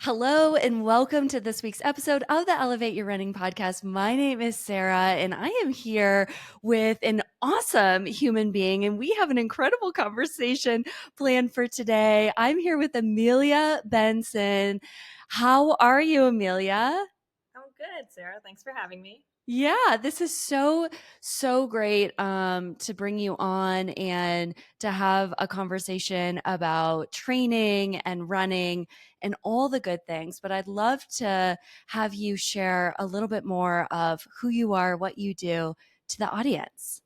Hello and welcome to this week's episode of the Elevate Your Running podcast. My name is Sarah and I am here with an awesome human being and we have an incredible conversation planned for today. I'm here with Emilia Benson. How are you, Emilia? I'm good, Sarah. Thanks for having me. Yeah, this is so great to bring you on and to have a conversation about training and running and all the good things. But I'd love to have you share a little bit more of who you are, what you do to the audience.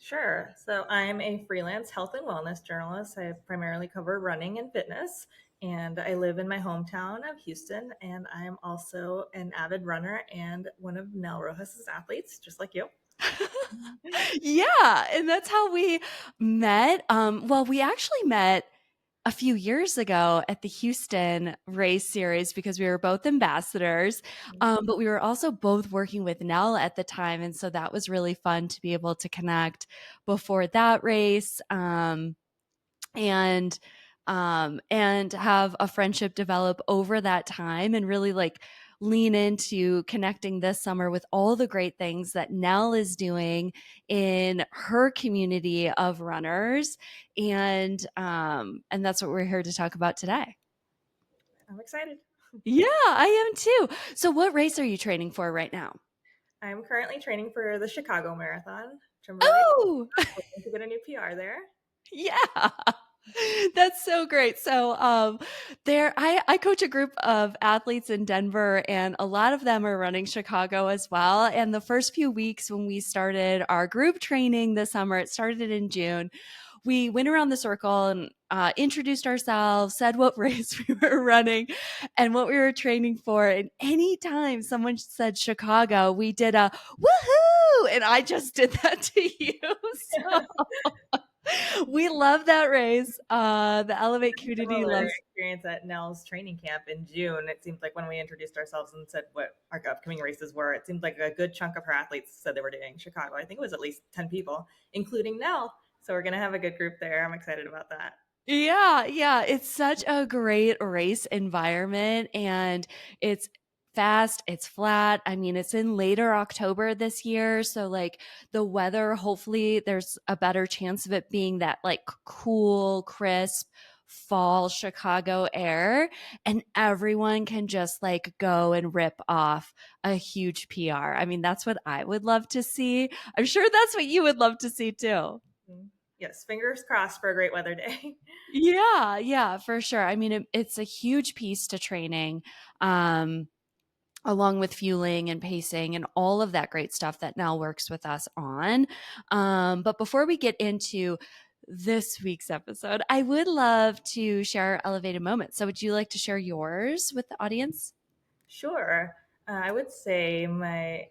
Sure. So I'm a freelance health and wellness journalist. I primarily cover running and fitness, and I live in my hometown of Houston. And I'm also an avid runner and one of Nell Rojas's athletes, just like you. Yeah, and that's how we met. Well, we actually met a few years ago at the Houston race series because we were both ambassadors, but we were also both working with Nell at the time. And so that was really fun to be able to connect before that race and and have a friendship develop over that time and really like lean into connecting this summer with all the great things that Nell is doing in her community of runners and that's what we're here to talk about today. I'm excited. Yeah, I am too. So what race are you training for right now? I'm currently training for the Chicago Marathon, which I'm really Oh, hoping to get a new PR there. yeah. That's so great. So I coach a group of athletes in Denver and a lot of them are running Chicago as well. And the first few weeks when we started our group training this summer, it started in June. We went around the circle and introduced ourselves, said what race we were running and what we were training for. And anytime someone said Chicago, we did a woohoo. And I just did that to you. So we love that race. The Elevate community Similar loves. experience at Nell's training camp in June. It seemed like when we introduced ourselves and said what our upcoming races were, it seemed like a good chunk of her athletes said they were doing Chicago. I think it was at least 10 people, including Nell. So we're going to have a good group there. I'm excited about that. Yeah. It's such a great race environment and it's fast, it's flat. I mean, it's in later October this year. So, like, the weather, hopefully, there's a better chance of it being that, like, cool, crisp fall Chicago air. And everyone can just, like, go and rip off a huge PR. I mean, that's what I would love to see. I'm sure that's what you would love to see too. Yes, fingers crossed for a great weather day. Yeah, for sure. I mean, it's a huge piece to training, um, along with fueling and pacing and all of that great stuff that Nell works with us on. But before we get into this week's episode, I would love to share our elevated moment. So, would you like to share yours with the audience? Sure. I would say my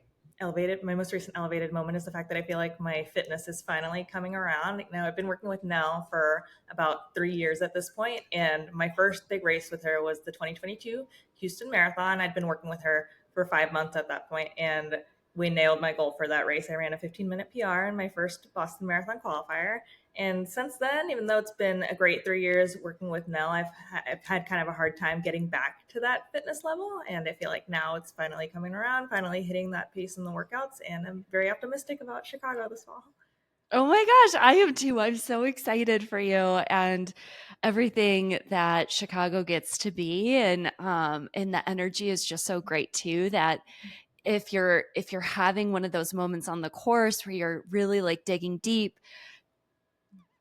most recent elevated moment is the fact that I feel like my fitness is finally coming around. Now I've been working with Nell for about 3 years at this point, and my first big race with her was the 2022 Houston Marathon. I'd been working with her for 5 months at that point, and we nailed my goal for that race. I ran a 15-minute PR in my first Boston Marathon qualifier. And since then, even though it's been a great 3 years working with Nell, I've had kind of a hard time getting back to that fitness level. And I feel like now it's finally coming around, finally hitting that pace in the workouts. And I'm very optimistic about Chicago this fall. Oh my gosh, I am too. I'm so excited for you and everything that Chicago gets to be and the energy is just so great too that if you're having one of those moments on the course where you're really like digging deep,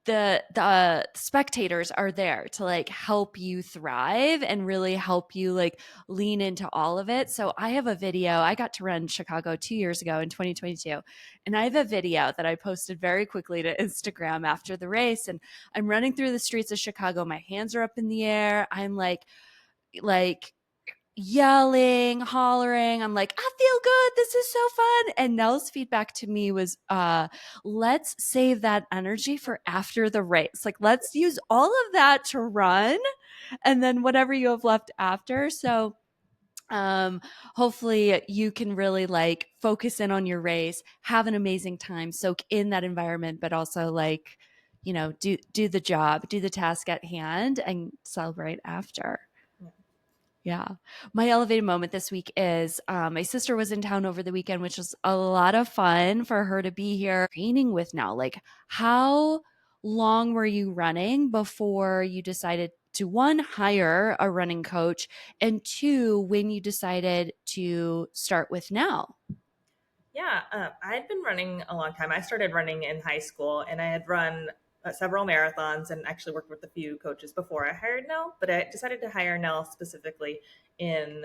the spectators are there to like help you thrive and really help you like lean into all of it. So I have a video. I got to run Chicago 2 years ago in 2022, and I have a video that I posted very quickly to Instagram after the race, and I'm running through the streets of Chicago. My hands are up in the air. I'm like yelling, hollering. I'm like, I feel good. This is so fun. And Nell's feedback to me was, let's save that energy for after the race. Like, let's use all of that to run and then whatever you have left after. So, um, hopefully you can really like focus in on your race, have an amazing time, soak in that environment, but also like, do the job, do the task at hand and celebrate after. Yeah. Yeah. My elevated moment this week is my sister was in town over the weekend, which was a lot of fun for her to be here training with now. Like, how long were you running before you decided to one, hire a running coach, and two, when you decided to start with now? Yeah, I had been running a long time. I started running in high school, and I had run several marathons and actually worked with a few coaches before I hired Nell. But I decided to hire Nell specifically in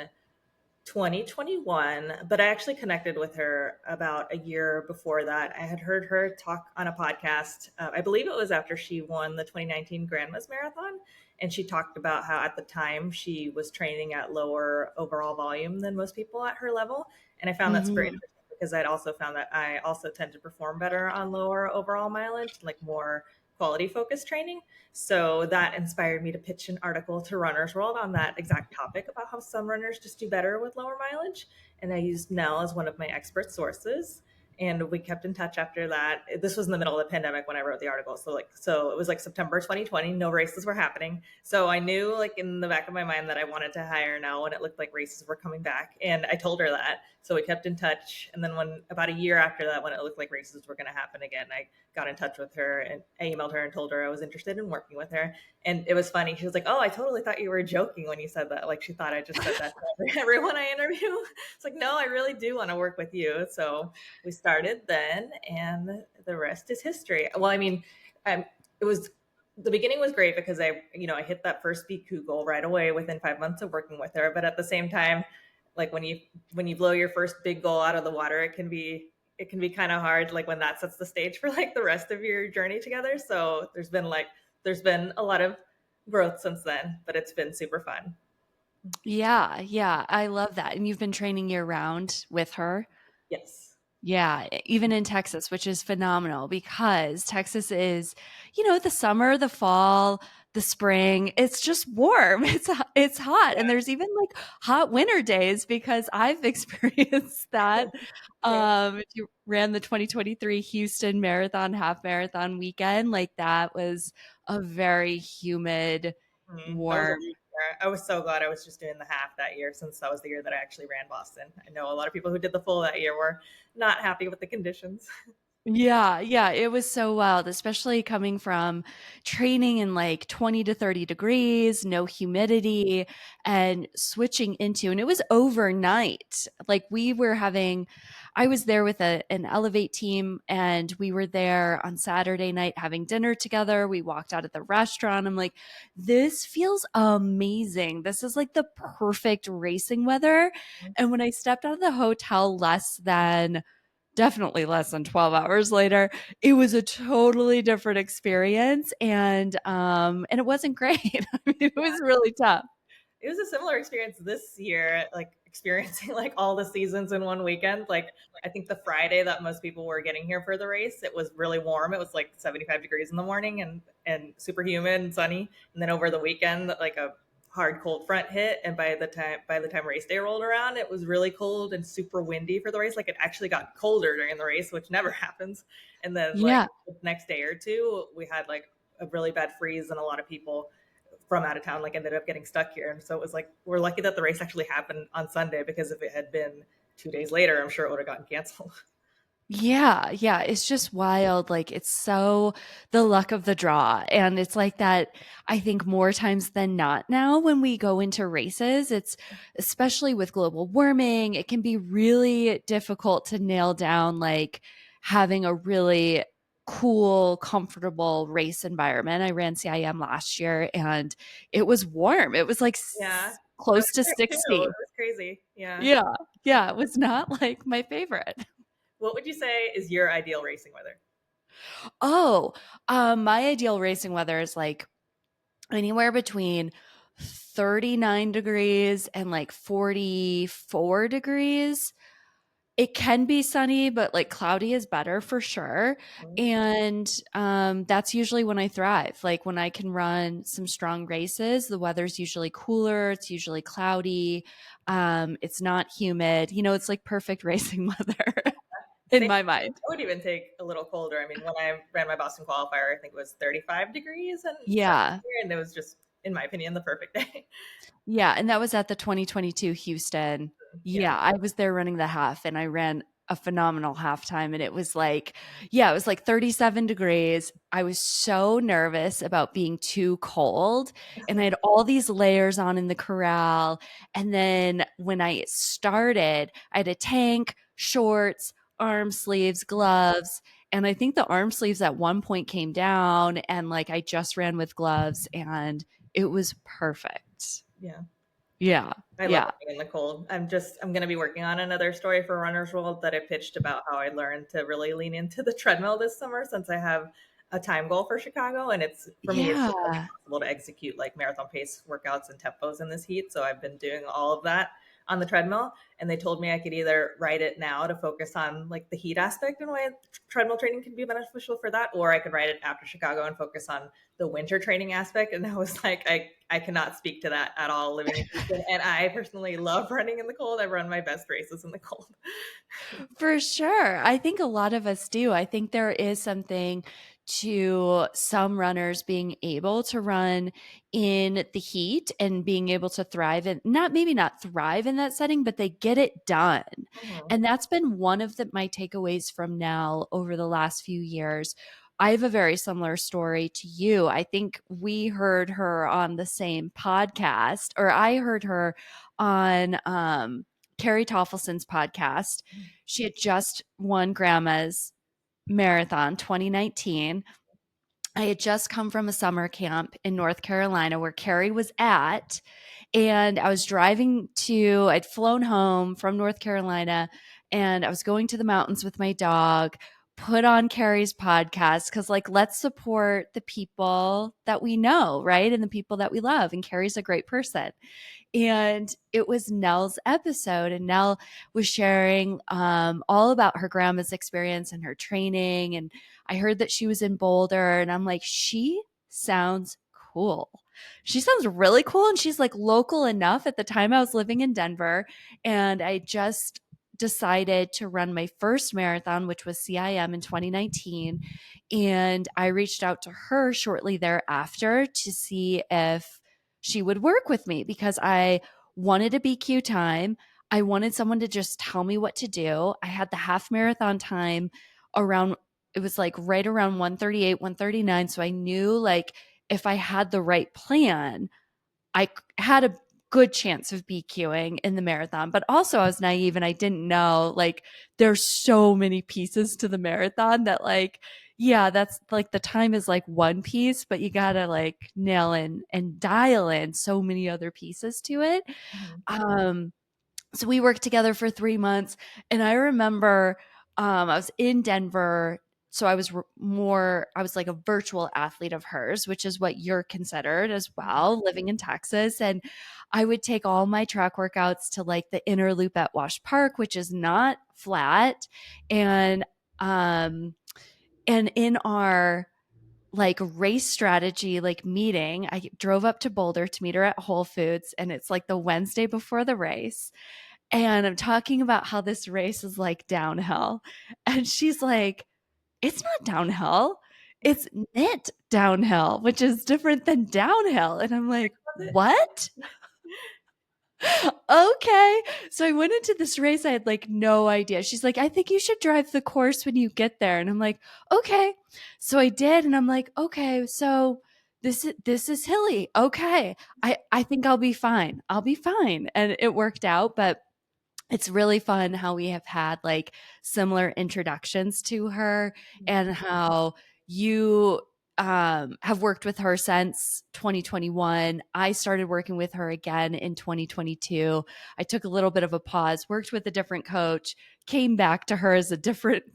2021, but I actually connected with her about a year before that. I had heard her talk on a podcast. I believe it was after she won the 2019 Grandma's Marathon. And she talked about how at the time she was training at lower overall volume than most people at her level. And I found that super Mhm. interesting because I'd also found that I also tend to perform better on lower overall mileage, like more quality focused training. So that inspired me to pitch an article to Runner's World on that exact topic about how some runners just do better with lower mileage. And I used Nell as one of my expert sources. And we kept in touch after that. This was in the middle of the pandemic when I wrote the article. So it was like September 2020, no races were happening. So I knew like in the back of my mind that I wanted to hire Nell when it looked like races were coming back. And I told her that. So we kept in touch. And then when about a year after that, when it looked like races were going to happen again, I got in touch with her and I emailed her and told her I was interested in working with her. And it was funny. She was like, "Oh, I totally thought you were joking when you said that. Like she thought I just said that to everyone I interview." It's like, "No, I really do want to work with you." So we started then, and the rest is history. Well, I mean, it was the beginning was great because I hit that first BQ goal right away within 5 months of working with her. But at the same time, like when you blow your first big goal out of the water, it can be kind of hard like when that sets the stage for like the rest of your journey together. So there's been a lot of growth since then, but it's been super fun. Yeah, yeah, I love that. And you've been training year round with her? Yes. Yeah, even in Texas, which is phenomenal because Texas is, the summer, the fall, the spring, it's just warm. It's hot and there's even like hot winter days because I've experienced that. Yeah. If you ran the 2023 Houston Marathon half marathon weekend, like that was a very humid, That was a warm. week year. I was so glad I was just doing the half that year since that was the year that I actually ran Boston. I know a lot of people who did the full that year were not happy with the conditions. Yeah, yeah, it was so wild, especially coming from training in like 20 to 30 degrees, no humidity, and switching into, and it was overnight. Like I was there with an Elevate team, and we were there on Saturday night having dinner together. We walked out of the restaurant. I'm like, this feels amazing. This is like the perfect racing weather. And when I stepped out of the hotel definitely less than 12 hours later, it was a totally different experience, and it wasn't great. I mean, it was really tough. It was a similar experience this year, like experiencing like all the seasons in one weekend. Like I think the Friday that most people were getting here for the race, it was really warm. It was like 75 degrees in the morning and super humid and sunny. And then over the weekend, like a hard cold front hit, and by the time race day rolled around, it was really cold and super windy for the race. Like it actually got colder during the race, which never happens. And then like Yeah. the next day or two, we had like a really bad freeze, and a lot of people from out of town like ended up getting stuck here. And so it was like we're lucky that the race actually happened on Sunday, because if it had been 2 days later, I'm sure it would have gotten canceled. Yeah, yeah, it's just wild. Like it's so the luck of the draw. And it's like that, I think more times than not now when we go into races, it's especially with global warming, it can be really difficult to nail down like having a really cool, comfortable race environment. I ran CIM last year and it was warm. It was like Yeah, I was close to there too. It 60. was crazy. Yeah. Yeah. Yeah, it was not like my favorite. What would you say is your ideal racing weather? Oh, my ideal racing weather is like anywhere between 39 degrees and like 44 degrees. It can be sunny, but like cloudy is better for sure. And that's usually when I thrive. Like when I can run some strong races, the weather's usually cooler, it's usually cloudy, it's not humid. It's like perfect racing weather in Same. my mind. I would even take a little colder. I mean, when I ran my Boston qualifier, I think it was 35 degrees and sunny Yeah. here, and it was just in my opinion, the perfect day. Yeah, and that was at the 2022 Houston. Yeah. Yeah, I was there running the half and I ran a phenomenal halftime and it was like yeah, it was like 37 degrees. I was so nervous about being too cold and I had all these layers on in the corral and then when I started, I had a tank, shorts, arm sleeves, gloves, and I think the arm sleeves at one point came down and like I just ran with gloves and it was perfect. Yeah. Yeah. I love Yeah. running in the cold. I'm going to be working on another story for Runner's World that I pitched about how I learned to really lean into the treadmill this summer since I have a time goal for Chicago. And it's, for me, it's just like Yeah. impossible to execute like marathon pace workouts and tempos in this heat. So I've been doing all of that on the treadmill. And they told me I could either write it now to focus on like the heat aspect and why treadmill training can be beneficial for that, or I could write it after Chicago and focus on the winter training aspect. And I was like, I cannot speak to that at all living in Houston. And I personally love running in the cold. I run my best races in the cold. For sure. I think a lot of us do. I think there is something to some runners being able to run in the heat and being able to thrive and not maybe not thrive in that setting, but they get it done. Mhm. And that's been one of my takeaways from Nell over the last few years. I have a very similar story to you. I think we heard her on the same podcast, or I heard her on Carrie Toffelson's podcast. She had just won Grandma's Marathon 2019. I had just come from a summer camp in North Carolina where Carrie was at. And I was I'd flown home from North Carolina and I was going to the mountains with my dog, put on Carrie's podcast because, like, let's support the people that we know, right? And the people that we love. And Carrie's a great person. And it was Nell's episode, and Nell was sharing all about her grandma's experience and her training. And I heard that she was in Boulder, and I'm like, she sounds cool. She sounds really cool, and she's like local enough. At the time, I was living in Denver, and I just decided to run my first marathon, which was CIM in 2019. And I reached out to her shortly thereafter to see if she would work with me because I wanted a BQ time. I wanted someone to just tell me what to do. I had the half marathon time around, it was like right around 138, 139. So I knew like if I had the right plan, I had a good chance of BQing in the marathon. But also I was naive and I didn't know like there's so many pieces to the marathon that like yeah, that's like the time is like one piece, but you got to like nail in and dial in so many other pieces to it. Mhm. Um so we worked together for 3 months and I remember I was in Denver, so I was like a virtual athlete of hers, which is what you're considered as well living in Texas. And I would take all my track workouts to like the inner loop at Wash Park, which is not flat. And um and in our like race strategy like meeting, I drove up to Boulder to meet her at Whole Foods, and it's like the Wednesday before the race, and I'm talking about how this race is like downhill. And she's like, it's not downhill. It's knit downhill, which is different than downhill. And I'm like, Was it? what? Okay. So I went into this race. I had like no idea. She's like, I think you should drive the course when you get there. And I'm like, okay. So I did. And I'm like, okay. So this is hilly. Okay. I think I'll be fine. I'll be fine. And it worked out. But it's really fun how we have had like similar introductions to her and how you have worked with her since 2021. I started working with her again in 2022. I took a little bit of a pause, worked with a different coach, came back to her as a different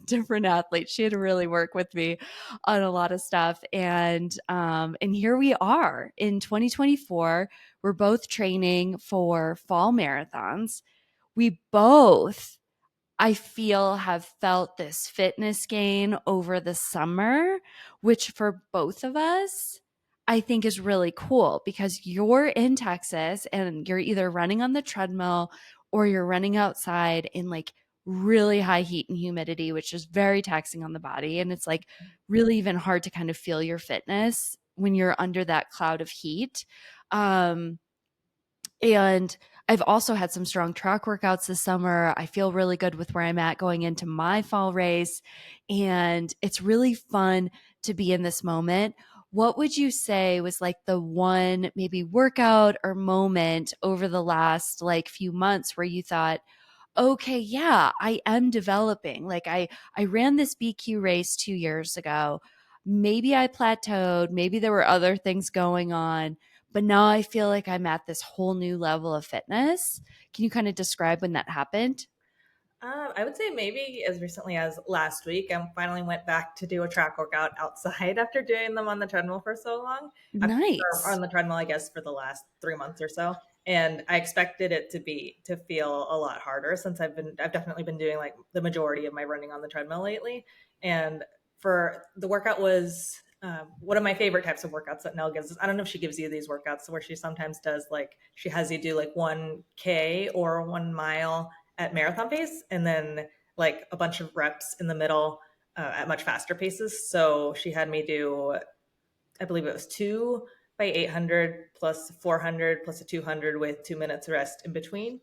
athlete. She had to really work with me on a lot of stuff, and here we are in 2024. We're both training for fall marathons. We both, I feel, have felt this fitness gain over the summer, which for both of us, I think is really cool because you're in Texas and you're either running on the treadmill or you're running outside in like really high heat and humidity, which is very taxing on the body. And it's like really even hard to kind of feel your fitness when you're under that cloud of heat. Um, and I've also had some strong track workouts this summer. I feel really good with where I'm at going into my fall race. And it's really fun to be in this moment. What would you say was like the one maybe workout or moment over the last like few months where you thought, okay, yeah, I am developing. Like I ran this BQ race 2 years ago. Maybe I plateaued, maybe there were other things going on, but now I feel like I'm at this whole new level of fitness. Can you kind of describe when that happened? I would say maybe as recently as last week, I finally went back to do a track workout outside after doing them on the treadmill for so long. Or Nice. on the treadmill, I guess, for the last 3 months or so. And I expected it to feel a lot harder since I've definitely been doing like the majority of my running on the treadmill lately. And for the workout was one of my favorite types of workouts that Nell gives us. I don't know if she gives you these workouts where she sometimes does like she has you do like 1K or 1 mile at marathon pace and then like a bunch of reps in the middle at much faster paces. So she had me do, I believe it was 2 by 800 plus 400 plus a 200 with 2 minutes rest in between.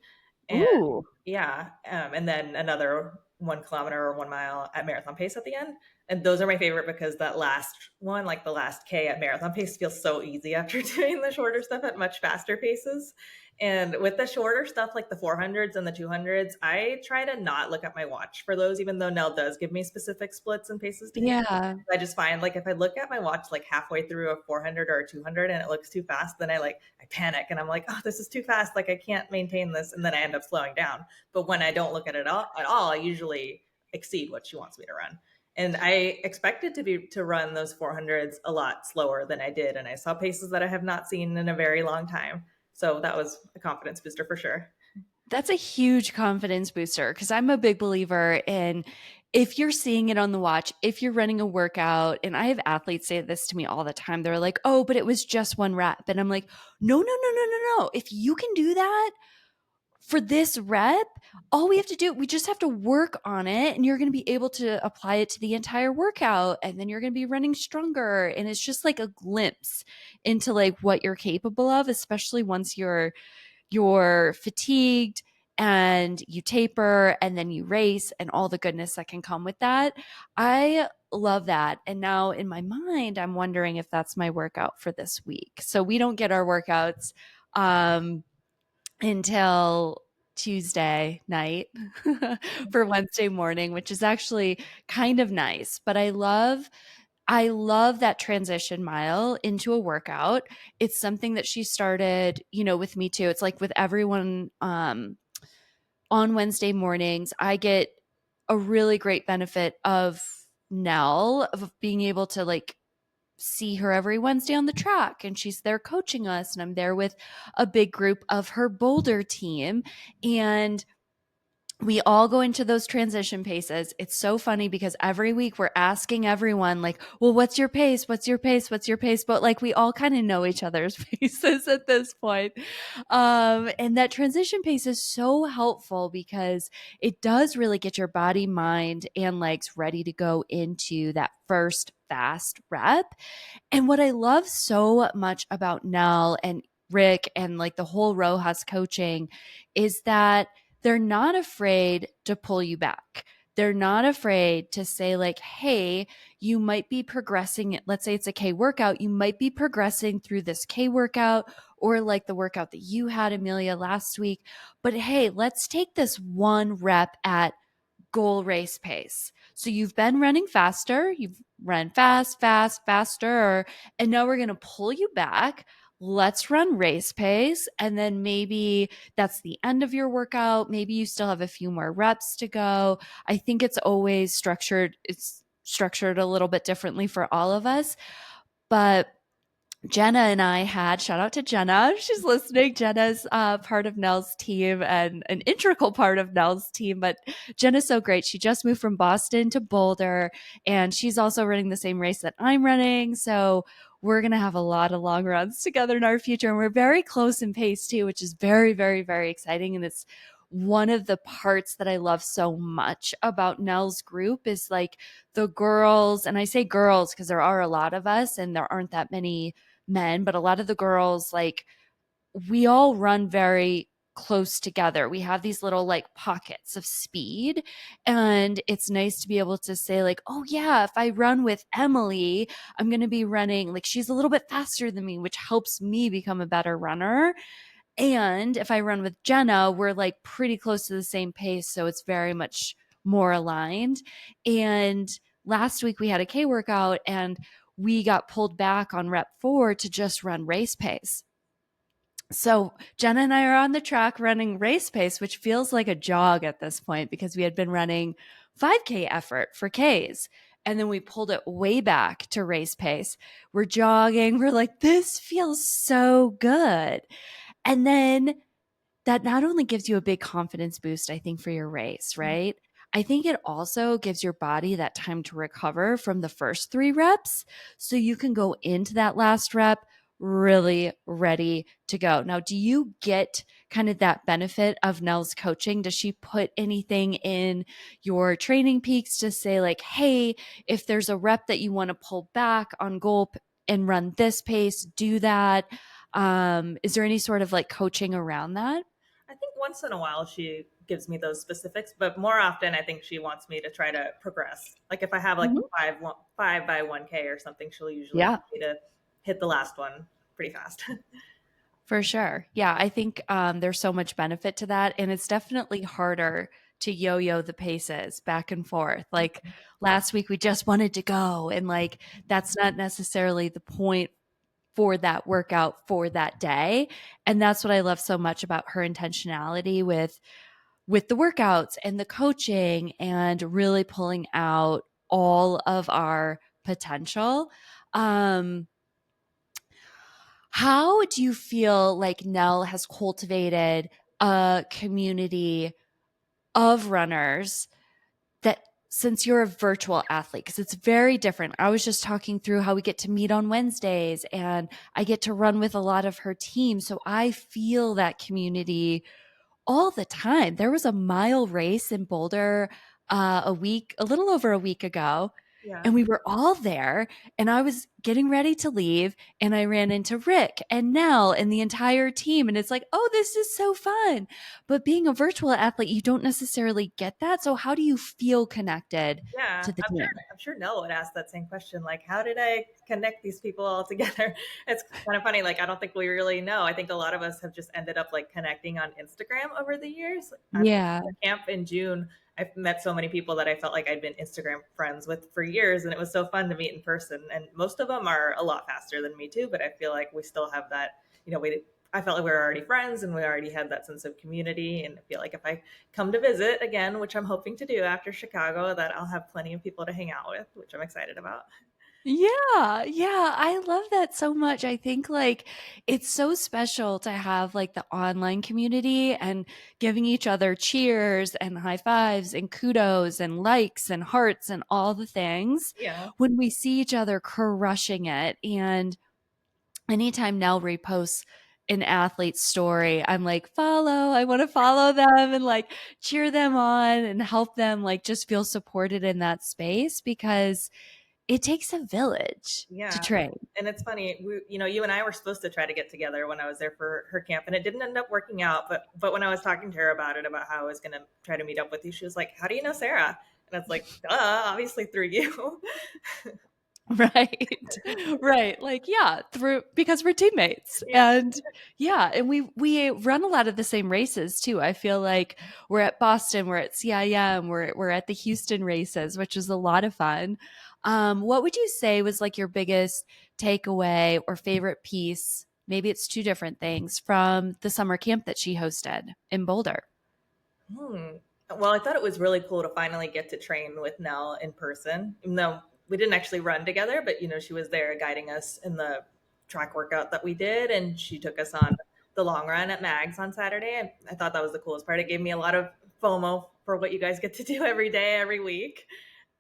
And Ooh. yeah, and then another 1 kilometer or 1 mile at marathon pace at the end. And those are my favorite because that last one, like the last K at marathon pace, feels so easy after doing the shorter stuff at much faster paces. And with the shorter stuff, like the 400s and the 200s, I try to not look at my watch for those, even though Nell does give me specific splits and paces to hit. Yeah. I just find like if I look at my watch like halfway through a 400 or a 200 and it looks too fast, then I panic and I'm like, oh, this is too fast. Like I can't maintain this, and then I end up slowing down. But when I don't look at it at all, I usually exceed what she wants me to run. And I expected to run those 400s a lot slower than I did, and I saw paces that I have not seen in a very long time. So that was a confidence booster for sure. That's a huge confidence booster because I'm a big believer in if you're seeing it on the watch, if you're running a workout, and I have athletes say this to me all the time. They're like, oh, but it was just one rep. And I'm like, no, no, no, no, no, no. If you can do that for this rep, all we have to do, we just have to work on it and you're going to be able to apply it to the entire workout. And then you're going to be running stronger. And it's just like a glimpse into like what you're capable of, especially once you're fatigued and you taper and then you race and all the goodness that can come with that. I love that. And now in my mind, I'm wondering if that's my workout for this week. So we don't get our workouts um, until Tuesday night for Wednesday morning, which is actually kind of nice. But I love that transition mile into a workout. It's something that she started, with me too. It's like with everyone on Wednesday mornings, I get a really great benefit of Nell of being able to like see her every Wednesday on the track and she's there coaching us and I'm there with a big group of her Boulder team and we all go into those transition paces. It's so funny because every week we're asking everyone, like, well, what's your pace? What's your pace? What's your pace? But like, we all kind of know each other's paces at this point. And that transition pace is so helpful because it does really get your body, mind, and legs ready to go into that first fast rep. And what I love so much about Nell and Rick and like the whole Rojas coaching is that they're not afraid to pull you back. They're not afraid to say, like, hey, you might be progressing. Let's say it's a K workout. You might be progressing through this K workout or like the workout that you had, Emilia, last week. But hey, let's take this one rep at goal race pace. So you've been running faster, you've run fast, fast, faster, and now we're going to pull you back. Let's run race pace. And then maybe that's the end of your workout. Maybe you still have a few more reps to go. I think it's structured a little bit differently for all of us. But Jenna and I had, shout out to Jenna. She's listening. Jenna's part of Nell's team and an integral part of Nell's team. But Jenna's so great. She just moved from Boston to Boulder, and she's also running the same race that I'm running. So we're going to have a lot of long runs together in our future. And we're very close in pace too, which is very, very, very exciting. And it's one of the parts that I love so much about Nell's group is like the girls, and I say girls because there are a lot of us and there aren't that many men, but a lot of the girls, like, we all run very close together. We have these little like pockets of speed. And it's nice to be able to say, like, oh, yeah, if I run with Emily, I'm going to be running, like, she's a little bit faster than me, which helps me become a better runner. And if I run with Jenna, we're like pretty close to the same pace. So it's very much more aligned. And last week we had a K workout and we got pulled back on rep 4 to just run race pace. So Jenna and I are on the track running race pace, which feels like a jog at this point because we had been running 5K effort for Ks. And then we pulled it way back to race pace. We're jogging. We're like, this feels so good. And then that not only gives you a big confidence boost, I think, for your race, right? I think it also gives your body that time to recover from the first 3 reps. So you can go into that last rep really ready to go. Now, do you get kind of that benefit of Nell's coaching? Does she put anything in your training peaks to say, like, hey, if there's a rep that you want to pull back on goal and run this pace, do that? Is there any sort of like coaching around that? I think once in a while she gives me those specifics, but more often I think she wants me to try to progress. Like if I have like Mhm. a 5 by 1K or something, she'll usually Yeah, want me to hit the last one pretty fast. for sure. Yeah, I think there's so much benefit to that. And it's definitely harder to yo yo the paces back and forth. Like last week, we just wanted to go. And like, that's not necessarily the point for that workout for that day. And that's what I love so much about her intentionality with the workouts and the coaching and really pulling out all of our potential. Um, How do you feel like Nell has cultivated a community of runners that, since you're a virtual athlete, because it's very different. I was just talking through how we get to meet on Wednesdays and I get to run with a lot of her team. So I feel that community all the time. There was a mile race in Boulder a little over a week ago, and Yeah. we were all there. And I was getting ready to leave, and I ran into Rick and Nell and the entire team. And it's like, oh, this is so fun. But being a virtual athlete, you don't necessarily get that. So, how do you feel connected Yeah, to the I'm sure. team? I'm sure Nell would ask that same question. Like, how did I connect these people all together? It's kind of funny. Like, I don't think we really know. I think a lot of us have just ended up like connecting on Instagram over the years. At Yeah. camp in June, I've met so many people that I felt like I'd been Instagram friends with for years, and it was so fun to meet in person. And most of them are a lot faster than me too, but I feel like we still have that. We I felt like we were already friends and we already had that sense of community. And I feel like if I come to visit again, which I'm hoping to do after Chicago, that I'll have plenty of people to hang out with, which I'm excited about. Yeah, yeah, I love that so much. I think like it's so special to have like the online community and giving each other cheers and high fives and kudos and likes and hearts and all the things Yeah. when we see each other crushing it. And anytime Nell reposts an athlete's story, I'm like, follow, I want to follow them and like cheer them on and help them like just feel supported in that space because it takes a village to Yeah. train. And it's funny, you and I were supposed to try to get together when I was there for her camp, and it didn't end up working out. But when I was talking to her about it, about how I was going to try to meet up with you, she was like, "How do you know Sarah?" And it's like, "Duh, obviously through you." Right. Right. Like, yeah, through because we're teammates. Yeah. And yeah, and we run a lot of the same races too. I feel like we're at Boston, we're at CIM, we're at the Houston races, which is a lot of fun. What would you say was like your biggest takeaway or favorite piece? Maybe it's two different things from the summer camp that she hosted in Boulder. Hmm. Well, I thought it was really cool to finally get to train with Nell in person, even though we didn't actually run together, but she was there guiding us in the track workout that we did, and she took us on the long run at Mags on Saturday. And I thought that was the coolest part. It gave me a lot of FOMO for what you guys get to do every day, every week.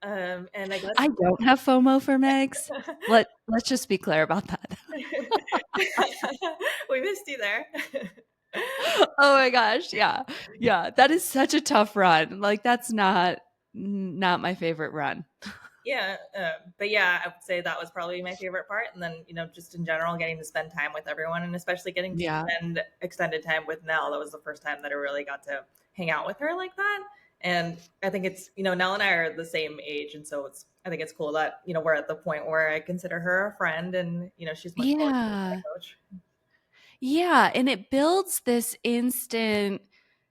And I guess I don't have FOMO for Megs. Let's just be clear about that. we missed you there. Oh my gosh, yeah. Yeah, that is such a tough run. Like that's not my favorite run. Yeah, but yeah, I would say that was probably my favorite part. And then, just in general, getting to spend time with everyone, and especially getting to Yeah. spend extended time with Nell. That was the first time that I really got to hang out with her like that. And I think it's, Nell and I are the same age. And so I think it's cool that, we're at the point where I consider her a friend, and, she's much more than just Yeah. my coach. Yeah, and it builds this instant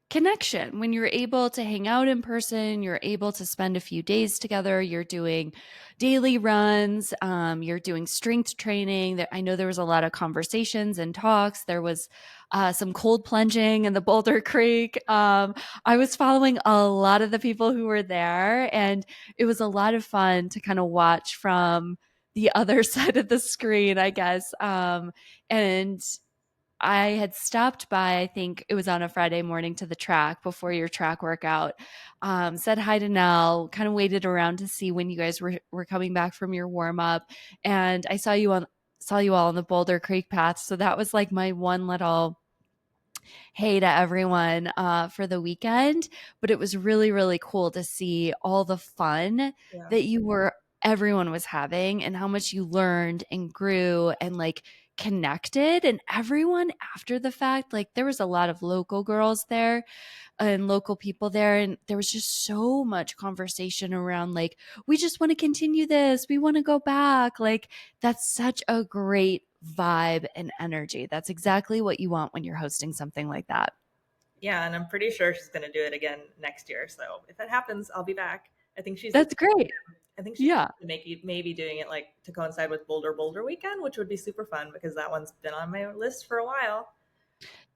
connection when you're able to hang out in person, you're able to spend a few days together, you're doing daily runs, you're doing strength training. I know there was a lot of conversations and talks. There was some cold plunging in the Boulder Creek. I was following a lot of the people who were there, and it was a lot of fun to kind of watch from the other side of the screen, I guess. And I had stopped by, I think it was on a Friday morning, to the track before your track workout. Said hi to Nell, kind of waited around to see when you guys were coming back from your warm up, and I saw you all on the Boulder Creek path. So that was like my one little hey to everyone for the weekend. But it was really, really cool to see all the fun Yeah. that everyone was having, and how much you learned and grew and like connected. And everyone after the fact, like there was a lot of local girls there and local people there, and there was just so much conversation around like, we just want to continue this, we want to go back. Like that's such a great vibe and energy. That's exactly what you want when you're hosting something like that. Yeah. And I'm pretty sure she's going to do it again next year. So if that happens, I'll be back. I think she's That's great. I think she's Yeah. maybe doing it like to coincide with Boulder weekend, which would be super fun because that one's been on my list for a while.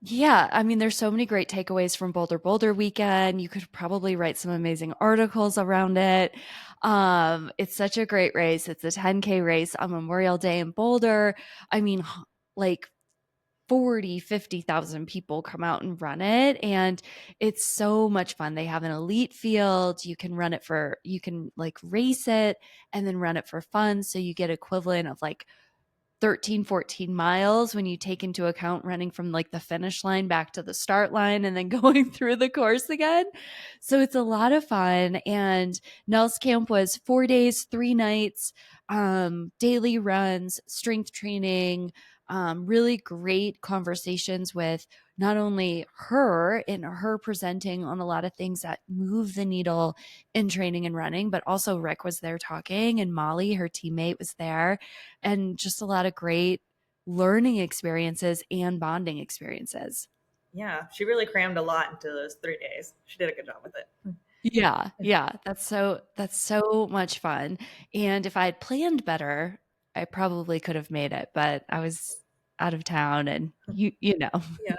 Yeah, I mean, there's so many great takeaways from Boulder weekend. You could probably write some amazing articles around it. It's such a great race. It's a 10K race on Memorial Day in Boulder. I mean, like 40, 50,000 people come out and run it, and it's so much fun. They have an elite field. You can like race it and then run it for fun. So you get equivalent of like 13, 14 miles when you take into account running from like the finish line back to the start line and then going through the course again. So it's a lot of fun. And Nels Camp was 4 days, 3 nights, daily runs, strength training, really great conversations with not only her and her presenting on a lot of things that move the needle in training and running, but also Rick was there talking, and Molly, her teammate, was there, and just a lot of great learning experiences and bonding experiences. Yeah, she really crammed a lot into those 3 days. She did a good job with it. Yeah, yeah, that's so much fun. And if I had planned better, I probably could have made it, but I was out of town, and you know, Yeah.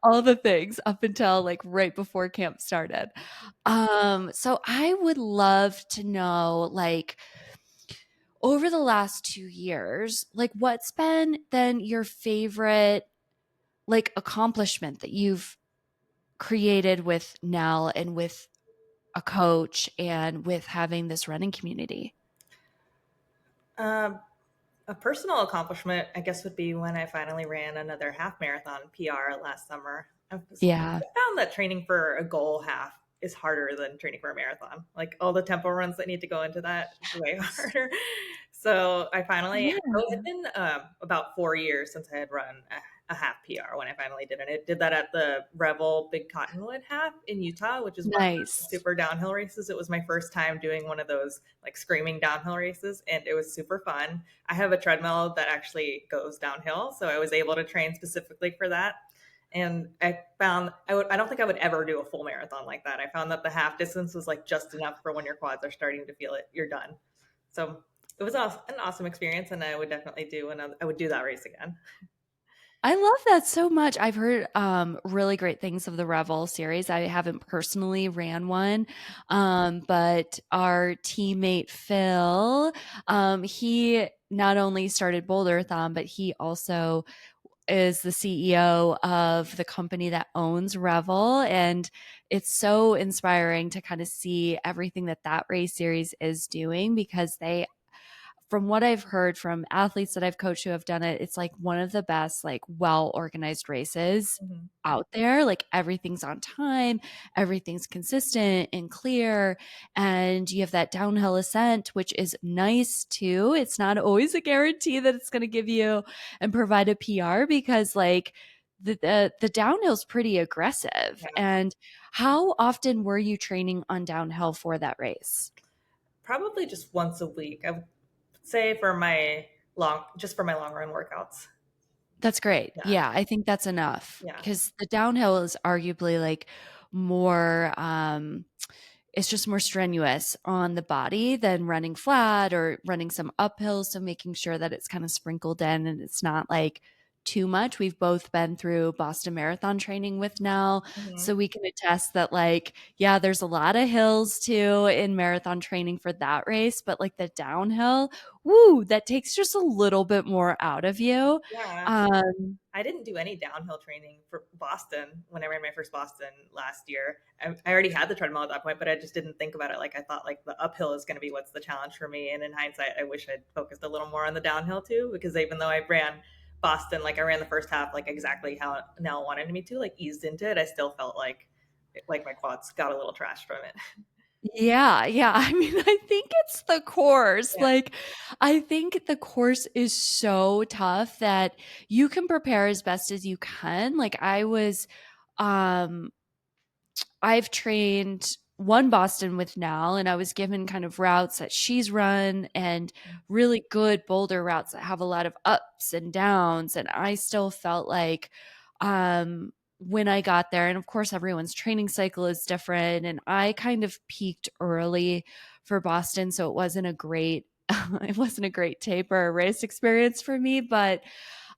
all the things up until like right before camp started. So I would love to know, like, over the last 2 years, like what's been then your favorite like accomplishment that you've created with Nell and with a coach and with having this running community? Um, a personal accomplishment, I guess, would be when I finally ran another half marathon PR last summer. Yeah. I found that training for a goal half is harder than training for a marathon. Like all the tempo runs that need to go into that is way Yes. harder. So I finally, Yeah. so it had been about 4 years since I had run a half PR when I finally did it. I did that at the Revel Big Cottonwood half in Utah, which is one of the Nice. super downhill races. It was my first time doing one of those like screaming downhill races, and it was super fun. I have a treadmill that actually goes downhill, so I was able to train specifically for that. And I found I don't think I would ever do a full marathon like that. I found that the half distance was like just enough for when your quads are starting to feel it, you're done. So it was an awesome experience, and I would definitely do another. I would do that race again. I love that so much. I've heard really great things of the Revel series. I haven't personally ran one, but our teammate Phil, he not only started Boulderthon, but he also is the CEO of the company that owns Revel. And it's so inspiring to kind of see everything that race series is doing, because they from what I've heard from athletes that I've coached who have done it, it's like one of the best, like well organized races Mhm. out there. Like everything's on time, everything's consistent and clear. And you have that downhill ascent, which is nice too. It's not always a guarantee that it's going to give you and provide a PR because, like, the downhill is pretty aggressive. Yeah. And how often were you training on downhill for that race? Probably just once a week. I would say just for my long run workouts. That's great. Yeah. Yeah, I think that's enough Yeah. because the downhill is arguably like more it's just more strenuous on the body than running flat or running some uphill. So making sure that it's kind of sprinkled in and it's not like too much. We've both been through Boston Marathon training with Nell. Hmm. So we can attest that, like, yeah, there's a lot of hills too in marathon training for that race, but like the downhill, woo, that takes just a little bit more out of you. Yeah. Um, I didn't do any downhill training for Boston when I ran my first Boston last year. I already had the treadmill at that point, but I just didn't think about it. Like I thought, like the uphill is going to be what's the challenge for me. And in hindsight, I wish I'd focused a little more on the downhill too, because even though I ran Boston, like I ran the first half like exactly how Nell wanted me to, like eased into it, I still felt like my quads got a little trashed from it. Yeah, yeah. I mean, I think it's the course. Yeah. Like, I think the course is so tough that you can prepare as best as you can. Like, um, I've trained one Boston with Nell, and I was given kind of routes that she's run and really good boulder routes that have a lot of ups and downs. And I still felt like, when I got there, and of course, everyone's training cycle is different, and I kind of peaked early for Boston, so it wasn't a great. It wasn't a great taper or race experience for me, but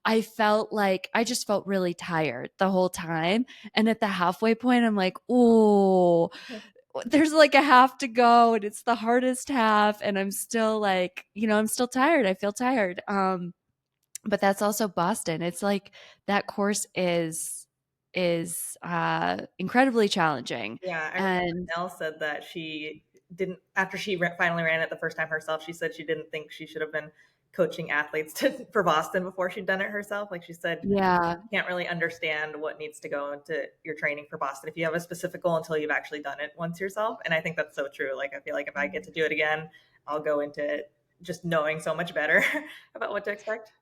I felt like I just felt really tired the whole time. And at the halfway point, I'm like, oh, there's like a half to go and it's the hardest half. And I'm still like, I'm still tired. I feel tired. But that's also Boston. It's like that course is incredibly challenging. Yeah, I remember And Nell said that she didn't after she finally ran it the first time herself. She said she didn't think she should have been coaching athletes for Boston before she'd done it herself. Like she said, yeah, you can't really understand what needs to go into your training for Boston if you have a specific goal until you've actually done it once yourself. And I think that's so true. Like I feel like if I get to do it again, I'll go into it just knowing so much better about what to expect.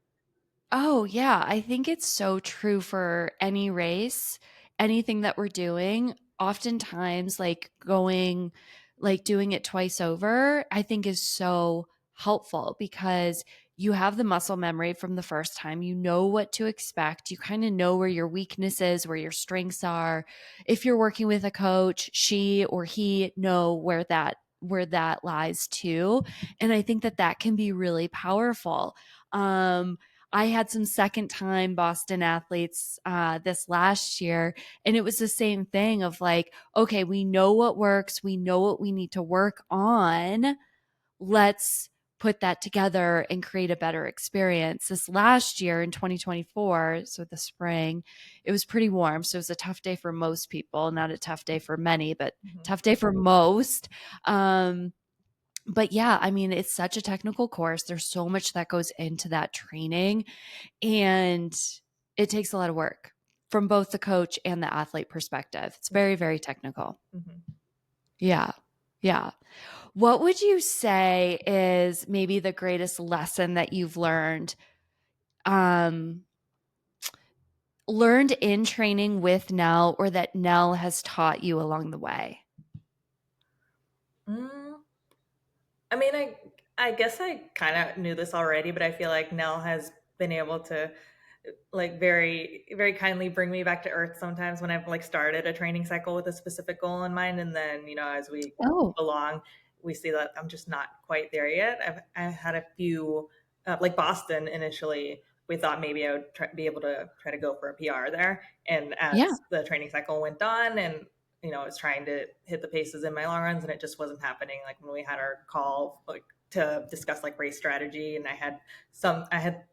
oh, yeah. I think it's so true for any race, anything that we're doing. Oftentimes, like doing it twice over, I think is so helpful because you have the muscle memory from the first time. You know what to expect. You kind of know where your weaknesses, where your strengths are. If you're working with a coach, she or he know where that lies too. And I think that that can be really powerful. Um, I had some second time Boston athletes this last year, and it was the same thing of like, okay, we know what works, we know what we need to work on. Let's put that together and create a better experience. This last year in 2024, so the spring, it was pretty warm. So it was a tough day for most people, not a tough day for many, but Mhm. tough day for most. But yeah, I mean, it's such a technical course. There's so much that goes into that training, and it takes a lot of work from both the coach and the athlete perspective. It's very, very technical. Mhm. Yeah. Yeah. What would you say is maybe the greatest lesson that you've um, learned in training with Nell or that Nell has taught you along the way? Mm, I mean, I guess I kind of knew this already, but I feel like Nell has been able to like very very kindly bring me back to earth sometimes when I've like started a training cycle with a specific goal in mind, and then as we Oh, move along, we see that I'm just not quite there yet. I've had a few like Boston initially. We thought maybe I would be able to try to go for a PR there, and as yeah. the training cycle went on, and I was trying to hit the paces in my long runs, and it just wasn't happening. Like when we had our call, like to discuss like race strategy, and I had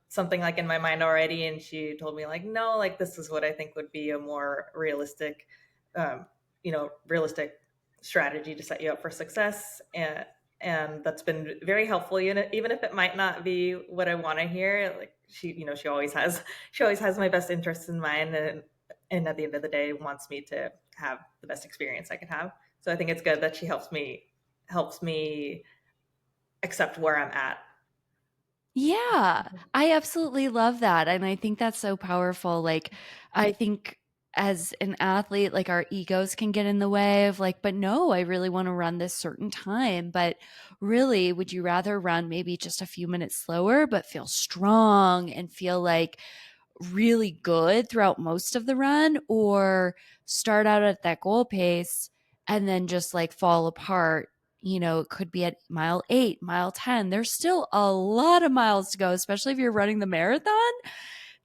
something like in my mind already, and she told me like, no, like this is what I think would be a more realistic, realistic strategy to set you up for success. And and that's been very helpful. Even if it might not be what I want to hear, like she always has she always has my best interests in mind, and at the end of the day, wants me to have the best experience I can have. So I think it's good that she helps me accept where I'm at. Yeah, I absolutely love that, and I think that's so powerful, like, I think as an athlete, like, our egos can get in the way of, like, "But no, I really wanna run this certain time," but really, would you rather run maybe just a few minutes slower, but feel strong and feel, like, really good throughout most of the run, or start out at that goal pace and then just like fall apart? It could be at mile 8, mile 10. There's still a lot of miles to go, especially if you're running the marathon,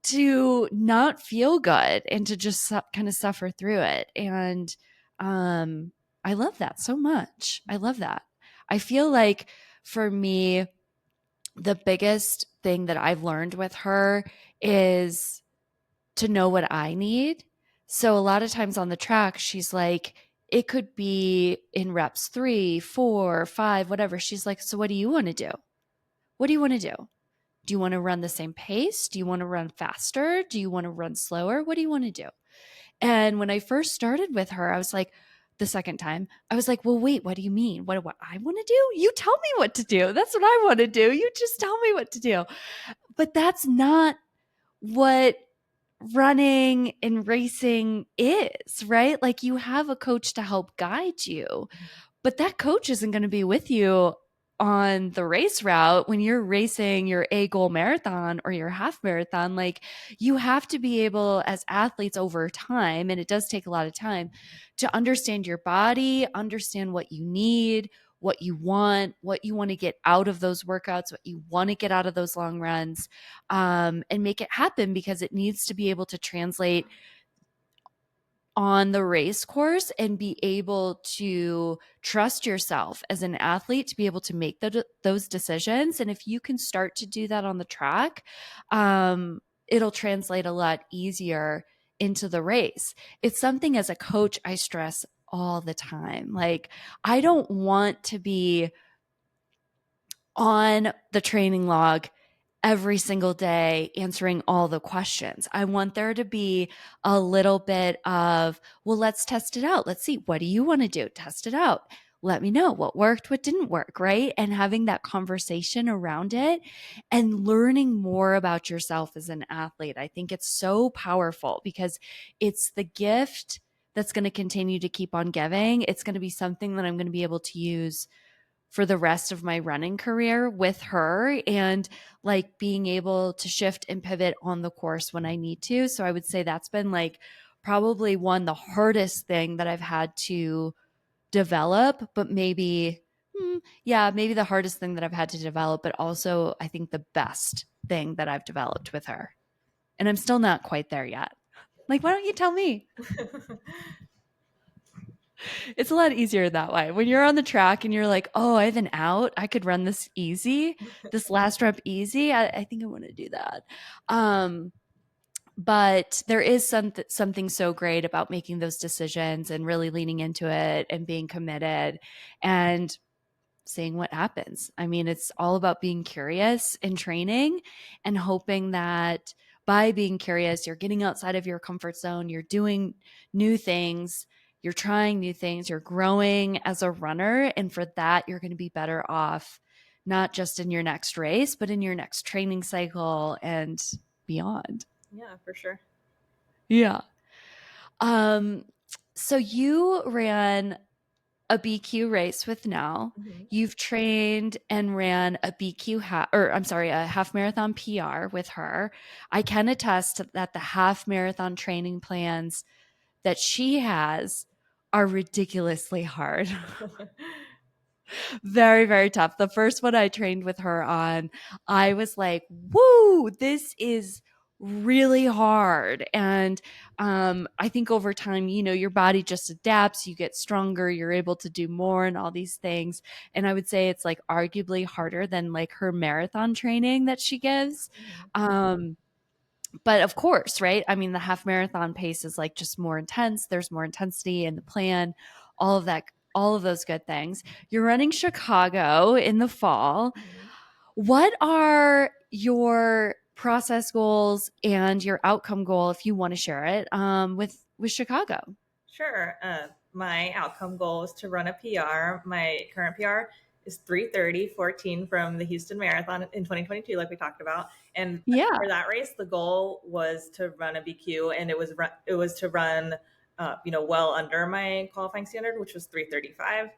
to not feel good and to just kind of suffer through it. And um, I love that so much. I love that. I feel like for me, the biggest thing that I've learned with her is to know what I need. So a lot of times on the track, she's like, it could be in reps 3, 4, 5, whatever. She's like, so what do you want to do? What do you want to do? Do you want to run the same pace? Do you want to run faster? Do you want to run slower? What do you want to do? And when I first started with her, I was like, the second time, I was like, well, wait, what do you mean? What I want to do? You tell me what to do. That's what I want to do. You just tell me what to do. But that's not what running and racing is, right? Like you have a coach to help guide you, but that coach isn't going to be with you on the race route when you're racing your A goal marathon or your half marathon. Like you have to be able, as athletes over time, and it does take a lot of time, to understand your body, understand what you need, what you want to get out of those workouts, what you want to get out of those long runs, and make it happen, because it needs to be able to translate on the race course and be able to trust yourself as an athlete to be able to make those decisions. And if you can start to do that on the track, it'll translate a lot easier into the race. It's something as a coach I stress all the time. Like, I don't want to be on the training log every single day answering all the questions. I want there to be a little bit of, well, let's test it out. Let's see. What do you want to do? Test it out. Let me know what worked, what didn't work, right? And having that conversation around it and learning more about yourself as an athlete. I think it's so powerful because it's the gift that's going to continue to keep on giving. It's going to be something that I'm going to be able to use for the rest of my running career with her, and like being able to shift and pivot on the course when I need to. So I would say that's been like probably the hardest thing that I've had to develop, but maybe, yeah, maybe the hardest thing that I've had to develop, but also I think the best thing that I've developed with her. And I'm still not quite there yet. Like, why don't you tell me? It's a lot easier that way. When you're on the track and you're like, oh, I have an out, I could run this easy, this last rep easy. I think I want to do that. Um, but there is something so great about making those decisions and really leaning into it and being committed and seeing what happens. I mean, it's all about being curious in training and hoping that by being curious, you're getting outside of your comfort zone, you're doing new things, you're trying new things, you're growing as a runner. And for that, you're going to be better off, not just in your next race, but in your next training cycle and beyond. Yeah, for sure. Yeah. Um, so you ran a BQ race with Nell. Hmm. You've trained and ran a or I'm sorry, a half marathon PR with her. I can attest that the half marathon training plans that she has are ridiculously hard. Very, very tough. The first one I trained with her on, I was like, woo, this is really hard. And I think over time, your body just adapts, you get stronger, you're able to do more and all these things. And I would say it's like arguably harder than like her marathon training that she gives. Hmm. Um, but of course, right? I mean, the half marathon pace is like just more intense. There's more intensity in the plan, all of that all of those good things. You're running Chicago in the fall. Mhm. What are your process goals and your outcome goal, if you want to share it, with Chicago? Sure. My outcome goal is to run a PR. My current PR is 3:30:14 from the Houston Marathon in 2022, like we talked about. And Yeah. for that race, the goal was to run a BQ, and it was to run, well under my qualifying standard, which was 3:35.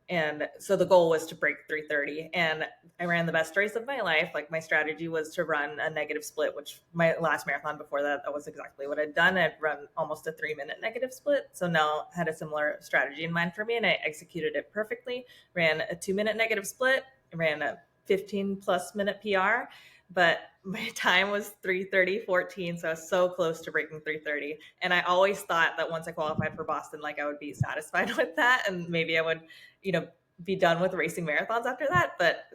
And so the goal was to break 3:30, and I ran the best race of my life. Like, my strategy was to run a negative split, which my last marathon before that was exactly what I'd done. I'd run almost a 3-minute negative split. So now I had a similar strategy in mind for me, and I executed it perfectly. Ran a 2-minute negative split, ran a 15 plus minute PR, but my time was 3:30:14. So I was so close to breaking 3:30. And I always thought that once I qualified for Boston, like, I would be satisfied with that. And maybe I would, you know, be done with racing marathons after that. But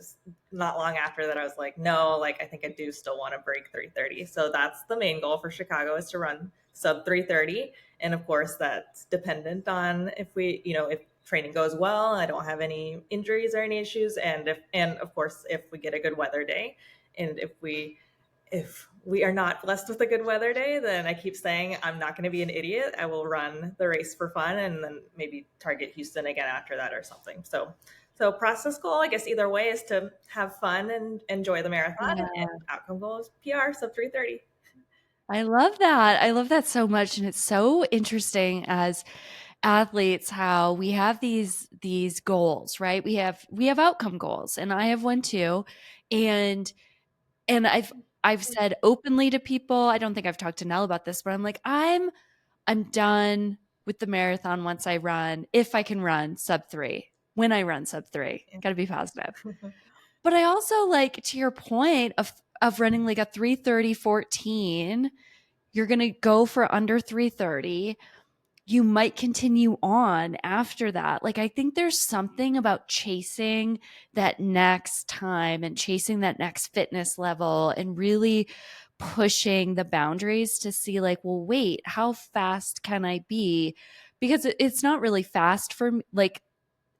not long after that, I was like, no, like, I think I do still want to break 3:30. So that's the main goal for Chicago, is to run sub 3:30. And of course, that's dependent on if if training goes well, I don't have any injuries or any issues. And of course, if we get a good weather day, and if we are not blessed with a good weather day, then I keep saying I'm not going to be an idiot. I will run the race for fun, and then maybe target Houston again after that or something. So process goal, I guess either way, is to have fun and enjoy the marathon, Yeah. and outcome goal is PR sub 3:30. I love that. I love that so much, and it's so interesting as athletes how we have these goals, right? We have outcome goals, and I have one too. And I've said openly to people, I don't think I've talked to Nell about this, but I'm like, I'm done with the marathon once I run, if I can run sub 3. When I run sub 3. Got to be positive. But I also, like, to your point of running like a 3:30:14, you're going to go for under 3:30. You might continue on after that. Like, I think there's something about chasing that next time and chasing that next fitness level and really pushing the boundaries to see, like, well, wait, how fast can I be? Because it's not really fast for me. Like,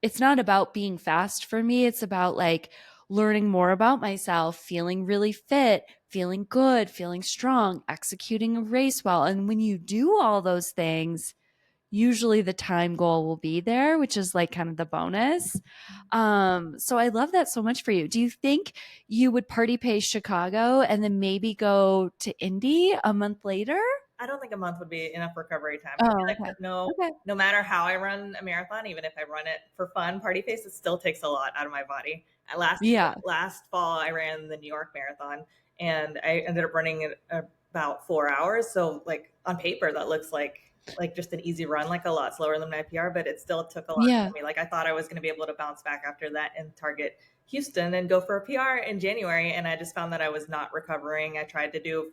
it's not about being fast for me. It's about, like, learning more about myself, feeling really fit, feeling good, feeling strong, executing a race well. And when you do all those things, usually the time goal will be there, which is like kind of the bonus. So I love that so much for you. Do you think you would party pace Chicago and then maybe go to Indy a month later? I don't think a month would be enough recovery time. I feel Oh, like okay. that Okay. no matter how I run a marathon, even if I run it for fun, party pace, it still takes a lot out of my body. Yeah. Last fall, I ran the New York Marathon, and I ended up running it about 4 hours. So, like, on paper, that looks like just an easy run, like a lot slower than my PR, but it still took a lot Yeah. for me. Like, I thought I was going to be able to bounce back after that and target Houston and go for a PR in January, and I just found that I was not recovering. I tried to do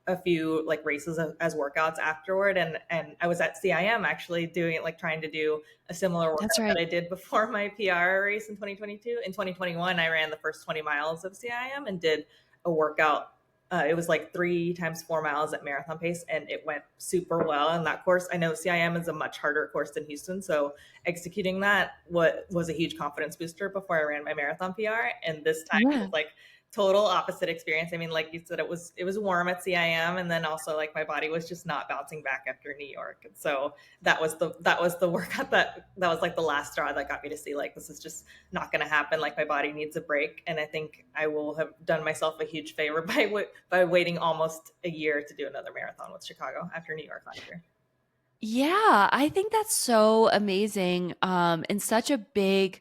a few like races as workouts afterward, and I was at CIM actually doing, like, trying to do a similar That's workout that right. I did before my PR race in 2022. In 2021, I ran the first 20 miles of CIM and did a workout. It was like 3 times 4 miles at marathon pace, and it went super well. And that course, I know CIM is a much harder course than Houston, so executing that was a huge confidence booster before I ran my marathon PR. And this time it was Yeah. like total opposite experience. I mean, like you said, it was warm at CIM, and then also, like, my body was just not bouncing back after New York. And so that was the workout that was like the last straw that got me to see, like, this is just not going to happen. Like, my body needs a break, and I think I will have done myself a huge favor by waiting almost a year to do another marathon with Chicago after New York last year. Yeah, I think that's so amazing, and such a big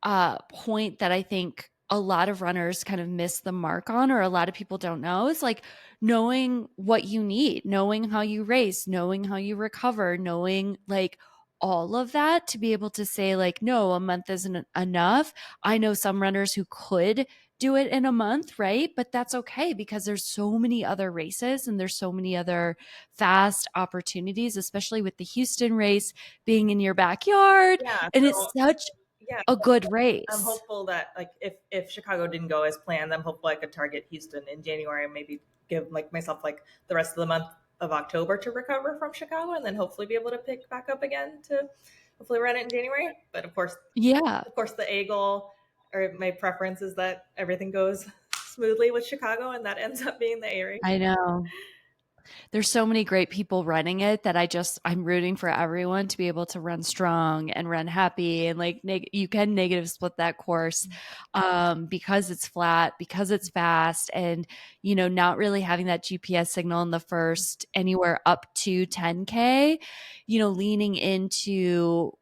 point that I think a lot of runners kind of miss the mark on, or a lot of people don't know, is like knowing what you need, knowing how you race, knowing how you recover, knowing, like, all of that to be able to say, like, no, a month isn't enough. I know some runners who could do it in a month, right? But that's okay because there's so many other races and there's so many other fast opportunities, especially with the Houston race being in your backyard. Yeah. And So it's such yeah, a good I'm race. hopeful that, like, if Chicago didn't go as planned, I'm hopeful I could target Houston in January, and maybe give, like, myself, like, the rest of the month of October to recover from Chicago, and then hopefully be able to pick back up again to hopefully run it in January. But Yeah, of course, the A goal or my preference is that everything goes smoothly with Chicago, and that ends up being the A race. I know. There's so many great people running it that I'm rooting for everyone to be able to run strong and run happy and like you can negative split that course because it's flat, because it's fast, and not really having that GPS signal in the first anywhere up to 10K, leaning into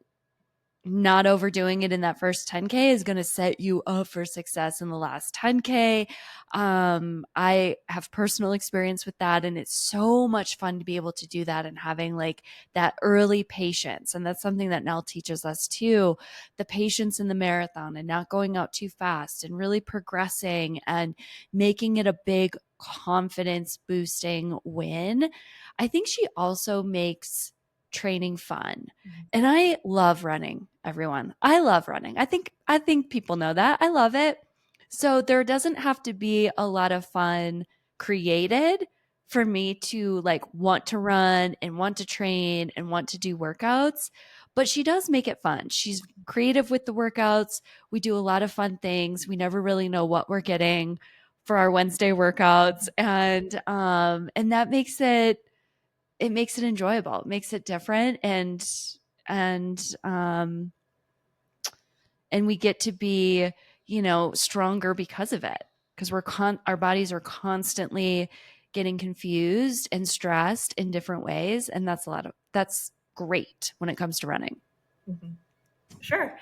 not overdoing it in that first 10K is going to set you up for success in the last 10K. I have personal experience with that, and it's so much fun to be able to do that and having like that early patience. And that's something that Nell teaches us too, the patience in the marathon and not going out too fast and really progressing and making it a big confidence boosting win. I think she also makes training fun. And I love running, everyone. I love running. I think people know that. I love it. So there doesn't have to be a lot of fun created for me to like want to run and want to train and want to do workouts, but she does make it fun. She's creative with the workouts. We do a lot of fun things. We never really know what we're getting for our Wednesday workouts, and that makes it enjoyable. It makes it different, and and we get to be, stronger because of it. Because our bodies are constantly getting confused and stressed in different ways, and that's great when it comes to running. Mm-hmm. Sure.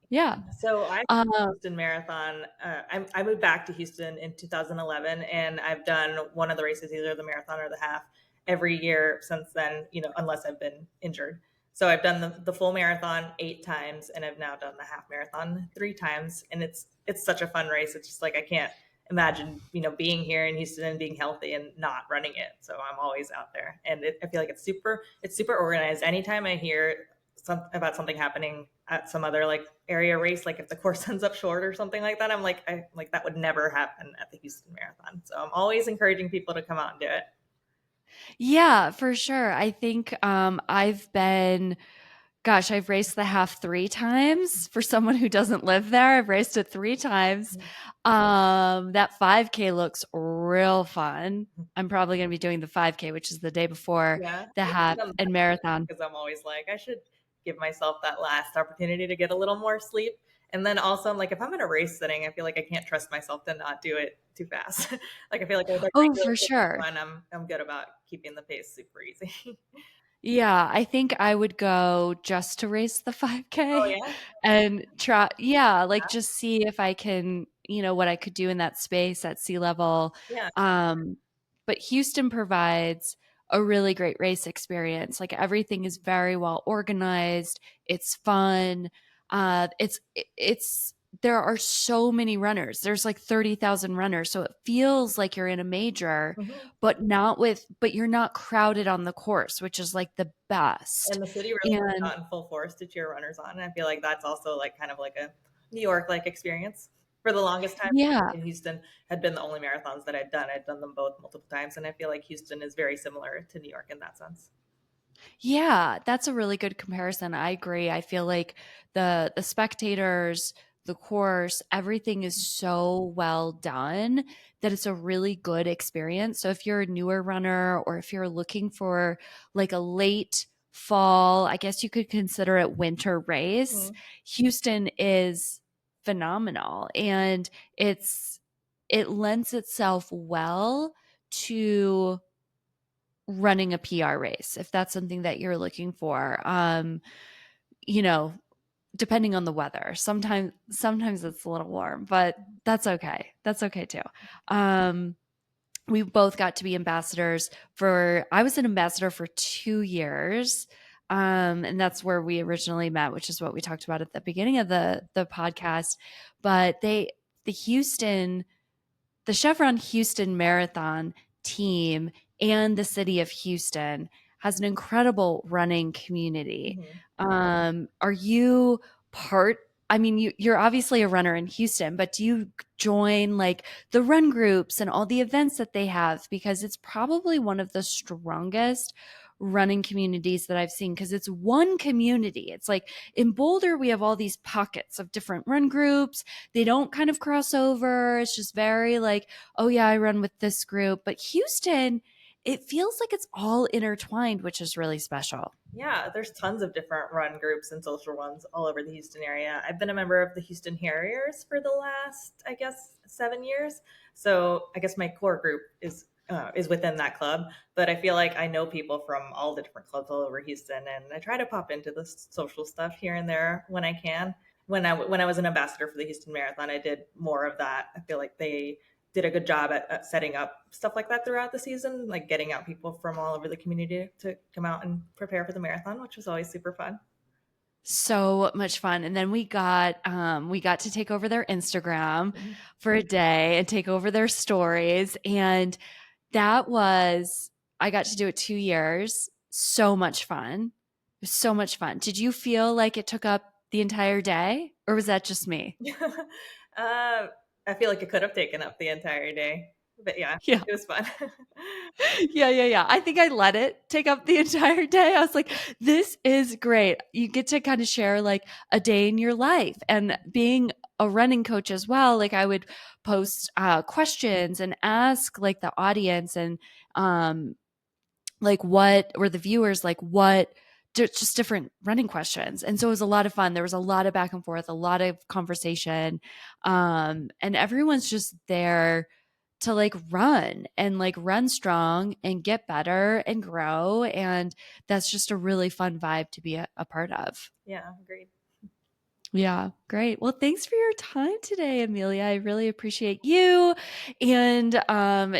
Yeah. So I Um, Houston Marathon. I moved back to Houston in 2011, and I've done one of the races, either the marathon or the half, every year since then. Unless I've been injured. So I've done the full marathon 8 times, and I've now done the half marathon 3 times, and it's such a fun race. It's just like I can't imagine being here in Houston and being healthy and not running it. So I'm always out there, and I feel like it's super organized. Anytime I hear about something happening at some other like area race, like if the course ends up short or something like that, I'm like that would never happen at the Houston Marathon. So I'm always encouraging people to come out and do it. yeah, for sure. I think I've raced the half 3 times. For someone who doesn't live there, I've raced it 3 times. That 5K looks real fun. I'm probably going to be doing the 5K, which is the day before Yeah, the I half haven't done and marathon. because I'm always like I should give myself that last opportunity to get a little more sleep. And then also, I'm like, if I'm in a race setting, I feel like I can't trust myself to not do it too fast. Like I feel like with a Oh, regular for sure. run, I'm good about keeping the pace super easy. Yeah, I think I would go just to race the Oh 5K yeah, and try, yeah, like just see if I can, what I could do in that space at sea level. yeah. Um, but Houston provides a really great race experience. Like everything is very well organized. It's fun. It's there are so many runners. There's like 30,000 runners. So it feels like you're in a major, Mhm. but you're not crowded on the course, which is like the best. And the city really comes And out in full force to cheer runners on. And I feel like that's also like kind of like a New York like experience. For the longest time yeah, in Houston had been the only marathons that I'd done. I'd done them both multiple times, and I feel like Houston is very similar to New York in that sense. yeah, that's a really good comparison. I agree. I feel like the spectators, the course, everything is so well done that it's a really good experience. So if you're a newer runner or if you're looking for like a late fall, I guess you could consider it winter race, Mhm. Houston is phenomenal, and it lends itself well to running a PR race if that's something that you're looking for. You know, depending on the weather. Sometimes it's a little warm, but that's okay. That's okay too. Um we both got to be ambassadors for I was an ambassador for 2 years. And that's where we originally met, which is what we talked about at the beginning of the podcast. But the Houston the Chevron Houston Marathon team and the city of Houston has an incredible running community. Mhm. Are you part? I mean, you're obviously a runner in Houston, but do you join like the run groups and all the events that they have? Because it's probably one of the strongest running communities that I've seen because it's one community. It's like in Boulder, we have all these pockets of different run groups. They don't kind of cross over. It's just very like, oh, yeah, I run with this group. But Houston, it feels like it's all intertwined, which is really special. Yeah, there's tons of different run groups and social ones all over the Houston area. I've been a member of the Houston Harriers for the last, I guess, 7 years. So I guess my core group is within that club, but I feel like I know people from all the different clubs all over Houston, and I try to pop into the social stuff here and there when I can. When I was an ambassador for the Houston Marathon, I did more of that. I feel like they did a good job at setting up stuff like that throughout the season, like getting out people from all over the community to come out and prepare for the marathon, which was always super fun. So much fun. And then we got to take over their Instagram for a day and take over their stories. And that was I got to do it 2 years. So much fun. It was so much fun. Did you feel like it took up the entire day? Or was that just me? I feel like it could have taken up the entire day, but yeah, Yeah. it was fun. Yeah. I think I let it take up the entire day. I was like, this is great. You get to kind of share like a day in your life and being a running coach as well. Like I would post questions and ask like the audience and um, like what or the viewers like what just different running questions. And so it was a lot of fun. There was a lot of back and forth, a lot of conversation. And everyone's just there to like run strong and get better and grow. And that's just a really fun vibe to be a part of. Yeah, agreed. Yeah, great. Well, thanks for your time today, Amelia. I really appreciate you and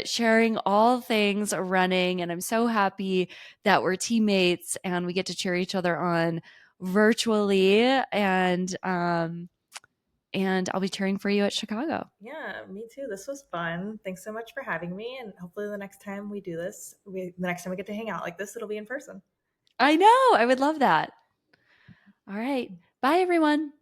sharing all things running. And I'm so happy that we're teammates and we get to cheer each other on virtually. And I'll be cheering for you at Chicago. Yeah, me too. This was fun. Thanks so much for having me. And hopefully, the next time we do this, the next time we get to hang out like this, it'll be in person. I know. I would love that. All right. Bye, everyone.